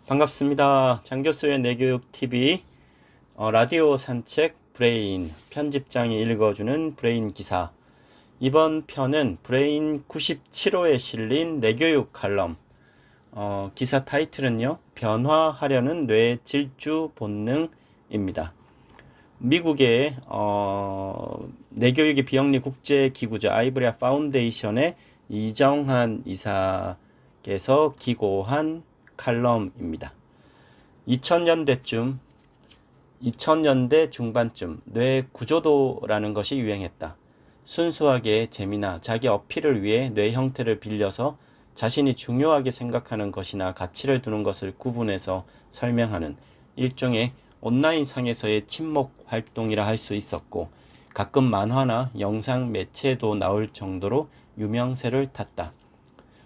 반갑습니다. 장교수의 내교육TV 라디오 산책 브레인 편집장이 읽어주는 브레인 기사. 이번 편은 브레인 97호에 실린 내교육 칼럼. 기사 타이틀은요, 변화하려는 뇌의 질주 본능입니다. 미국의 내교육의 비영리 국제기구죠. 아이브리아 파운데이션의 이정한 이사께서 기고한 칼럼입니다. 2000년대 중반쯤 뇌 구조도라는 것이 유행했다. 순수하게 재미나 자기 어필을 위해 뇌 형태를 빌려서 자신이 중요하게 생각하는 것이나 가치를 두는 것을 구분해서 설명하는 일종의 온라인 상에서의 친목 활동이라 할 수 있었고, 가끔 만화나 영상 매체도 나올 정도로 유명세를 탔다.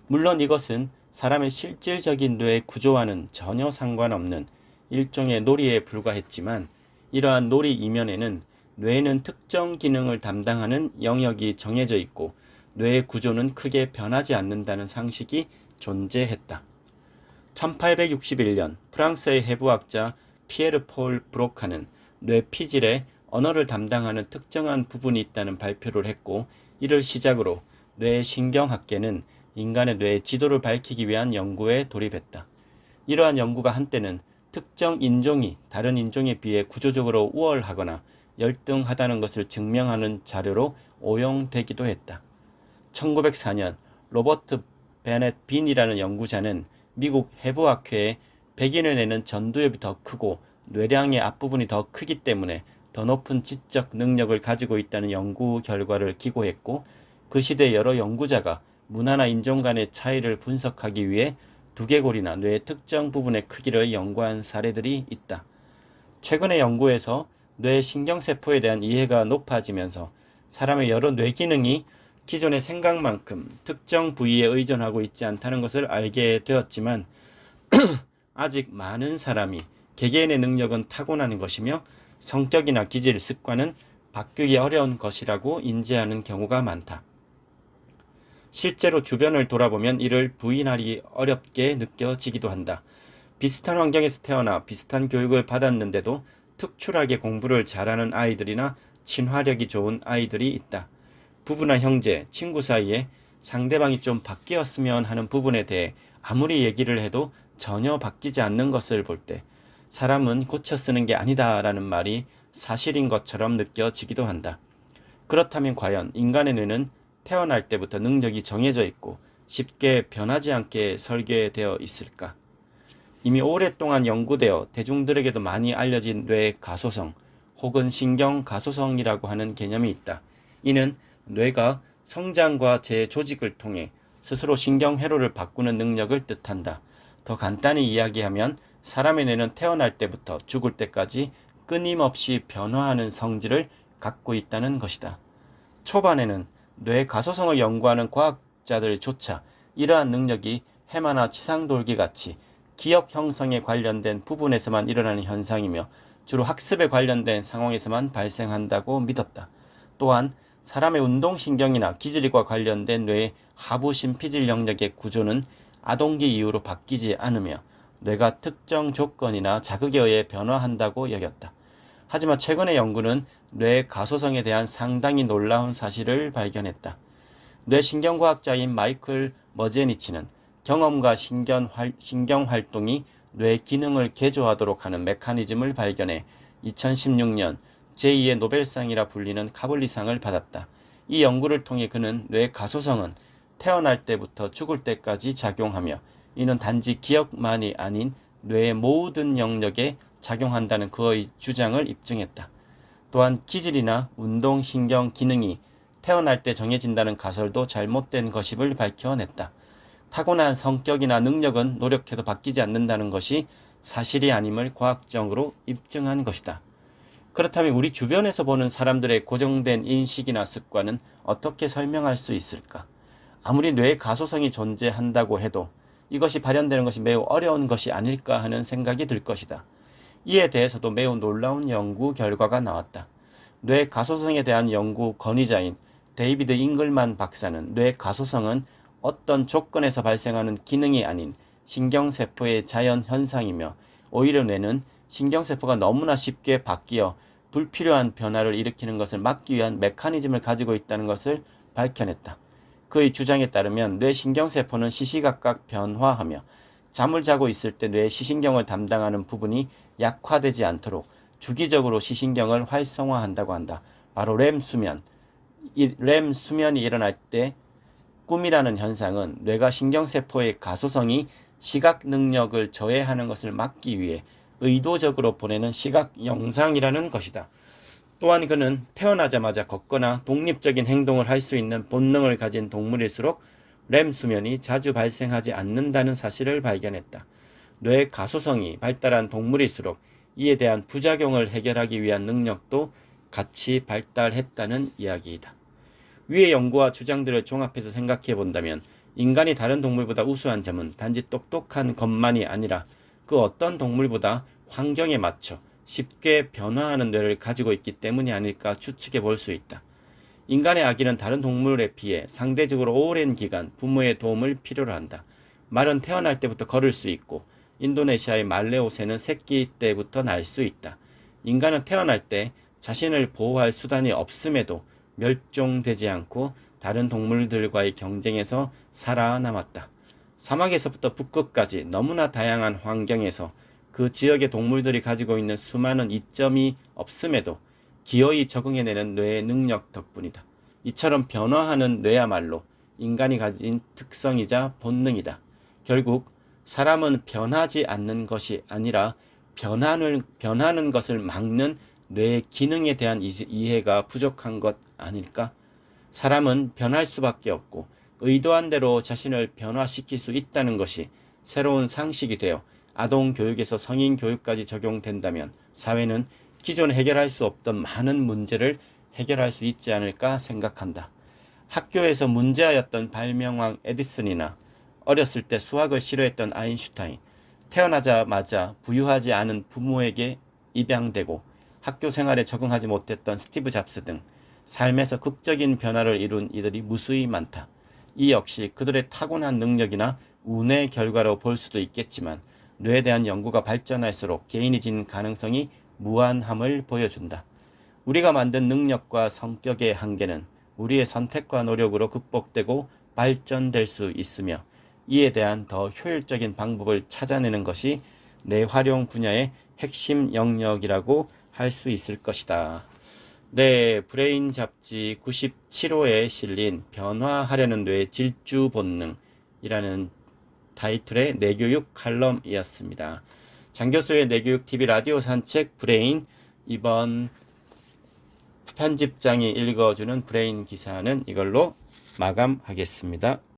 물론 이것은 사람의 실질적인 뇌 구조와는 전혀 상관없는 일종의 놀이에 불과했지만, 이러한 놀이 이면에는 뇌는 특정 기능을 담당하는 영역이 정해져 있고 뇌의 구조는 크게 변하지 않는다는 상식이 존재했다. 1861년 프랑스의 해부학자 피에르 폴 브로카는 뇌피질에 언어를 담당하는 특정한 부분이 있다는 발표를 했고, 이를 시작으로 뇌신경학계는 인간의 뇌의 지도를 밝히기 위한 연구에 돌입했다. 이러한 연구가 한때는 특정 인종이 다른 인종에 비해 구조적으로 우월하거나 열등하다는 것을 증명하는 자료로 오용되기도 했다. 1904년 로버트 베넷 빈이라는 연구자는 미국 해부학회에 백인의 뇌는 전두엽이 더 크고 뇌량의 앞부분이 더 크기 때문에 더 높은 지적 능력을 가지고 있다는 연구 결과를 기고했고, 그 시대 여러 연구자가 문화나 인종 간의 차이를 분석하기 위해 두개골이나 뇌의 특정 부분의 크기를 연구한 사례들이 있다. 최근의 연구에서 뇌 신경세포에 대한 이해가 높아지면서 사람의 여러 뇌 기능이 기존의 생각만큼 특정 부위에 의존하고 있지 않다는 것을 알게 되었지만, 아직 많은 사람이 개개인의 능력은 타고나는 것이며 성격이나 기질, 습관은 바뀌기 어려운 것이라고 인지하는 경우가 많다. 실제로 주변을 돌아보면 이를 부인하기 어렵게 느껴지기도 한다. 비슷한 환경에서 태어나 비슷한 교육을 받았는데도 특출하게 공부를 잘하는 아이들이나 친화력이 좋은 아이들이 있다. 부부나 형제, 친구 사이에 상대방이 좀 바뀌었으면 하는 부분에 대해 아무리 얘기를 해도 전혀 바뀌지 않는 것을 볼 때 사람은 고쳐 쓰는 게 아니다라는 말이 사실인 것처럼 느껴지기도 한다. 그렇다면 과연 인간의 뇌는 태어날 때부터 능력이 정해져 있고 쉽게 변하지 않게 설계되어 있을까? 이미 오랫동안 연구되어 대중들에게도 많이 알려진 뇌 가소성 혹은 신경 가소성이라고 하는 개념이 있다. 이는 뇌가 성장과 재조직을 통해 스스로 신경 회로를 바꾸는 능력을 뜻한다. 더 간단히 이야기하면 사람의 뇌는 태어날 때부터 죽을 때까지 끊임없이 변화하는 성질을 갖고 있다는 것이다. 초반에는 뇌 가소성을 연구하는 과학자들조차 이러한 능력이 해마나 치상돌기 같이 기억 형성에 관련된 부분에서만 일어나는 현상이며 주로 학습에 관련된 상황에서만 발생한다고 믿었다. 또한 사람의 운동신경이나 기질과 관련된 뇌의 하부 심피질 영역의 구조는 아동기 이후로 바뀌지 않으며 뇌가 특정 조건이나 자극에 의해 변화한다고 여겼다. 하지만 최근의 연구는 뇌 가소성에 대한 상당히 놀라운 사실을 발견했다. 뇌신경과학자인 마이클 머제니치는 경험과 신경활동이 뇌 기능을 개조하도록 하는 메커니즘을 발견해 2016년 제2의 노벨상이라 불리는 카블리상을 받았다. 이 연구를 통해 그는 뇌 가소성은 태어날 때부터 죽을 때까지 작용하며 이는 단지 기억만이 아닌 뇌의 모든 영역에 작용한다는 그의 주장을 입증했다. 또한 기질이나 운동신경 기능이 태어날 때 정해진다는 가설도 잘못된 것임을 밝혀냈다. 타고난 성격이나 능력은 노력해도 바뀌지 않는다는 것이 사실이 아님을 과학적으로 입증한 것이다. 그렇다면 우리 주변에서 보는 사람들의 고정된 인식이나 습관은 어떻게 설명할 수 있을까? 아무리 뇌의 가소성이 존재한다고 해도 이것이 발현되는 것이 매우 어려운 것이 아닐까 하는 생각이 들 것이다. 이에 대해서도 매우 놀라운 연구 결과가 나왔다. 뇌 가소성에 대한 연구 권위자인 데이비드 잉글만 박사는 뇌 가소성은 어떤 조건에서 발생하는 기능이 아닌 신경세포의 자연 현상이며 오히려 뇌는 신경세포가 너무나 쉽게 바뀌어 불필요한 변화를 일으키는 것을 막기 위한 메커니즘을 가지고 있다는 것을 밝혀냈다. 그의 주장에 따르면 뇌 신경세포는 시시각각 변화하며 잠을 자고 있을 때 뇌 시신경을 담당하는 부분이 약화되지 않도록 주기적으로 시신경을 활성화한다고 한다. 바로 렘 수면. 이 렘 수면이 일어날 때 꿈이라는 현상은 뇌가 신경세포의 가소성이 시각 능력을 저해하는 것을 막기 위해 의도적으로 보내는 시각 영상이라는 것이다. 또한 그는 태어나자마자 걷거나 독립적인 행동을 할 수 있는 본능을 가진 동물일수록 렘 수면이 자주 발생하지 않는다는 사실을 발견했다. 뇌 가소성이 발달한 동물일수록 이에 대한 부작용을 해결하기 위한 능력도 같이 발달했다는 이야기이다. 위의 연구와 주장들을 종합해서 생각해 본다면 인간이 다른 동물보다 우수한 점은 단지 똑똑한 것만이 아니라 그 어떤 동물보다 환경에 맞춰 쉽게 변화하는 뇌를 가지고 있기 때문이 아닐까 추측해 볼 수 있다. 인간의 아기는 다른 동물에 비해 상대적으로 오랜 기간 부모의 도움을 필요로 한다. 말은 태어날 때부터 걸을 수 있고 인도네시아의 말레오새는 새끼 때부터 날 수 있다. 인간은 태어날 때 자신을 보호할 수단이 없음에도 멸종되지 않고 다른 동물들과의 경쟁에서 살아남았다. 사막에서부터 북극까지 너무나 다양한 환경에서 그 지역의 동물들이 가지고 있는 수많은 이점이 없음에도 기어이 적응해내는 뇌의 능력 덕분이다. 이처럼 변화하는 뇌야말로 인간이 가진 특성이자 본능이다. 결국 사람은 변하지 않는 것이 아니라 변하는 것을 막는 뇌의 기능에 대한 이해가 부족한 것 아닐까? 사람은 변할 수밖에 없고 의도한 대로 자신을 변화시킬 수 있다는 것이 새로운 상식이 되어 아동 교육에서 성인 교육까지 적용된다면 사회는 기존 해결할 수 없던 많은 문제를 해결할 수 있지 않을까 생각한다. 학교에서 문제아였던 발명왕 에디슨이나 어렸을 때 수학을 싫어했던 아인슈타인, 태어나자마자 부유하지 않은 부모에게 입양되고 학교 생활에 적응하지 못했던 스티브 잡스 등 삶에서 극적인 변화를 이룬 이들이 무수히 많다. 이 역시 그들의 타고난 능력이나 운의 결과로 볼 수도 있겠지만 뇌에 대한 연구가 발전할수록 개인이 진 가능성이 무한함을 보여준다. 우리가 만든 능력과 성격의 한계는 우리의 선택과 노력으로 극복되고 발전될 수 있으며 이에 대한 더 효율적인 방법을 찾아내는 것이 뇌활용 분야의 핵심 영역이라고 할 수 있을 것이다. 네, 브레인 잡지 97호에 실린 변화하려는 뇌의 질주 본능이라는 타이틀의 뇌교육 칼럼이었습니다. 장 교수의 뇌교육 TV 라디오 산책 브레인, 이번 편집장이 읽어주는 브레인 기사는 이걸로 마감하겠습니다.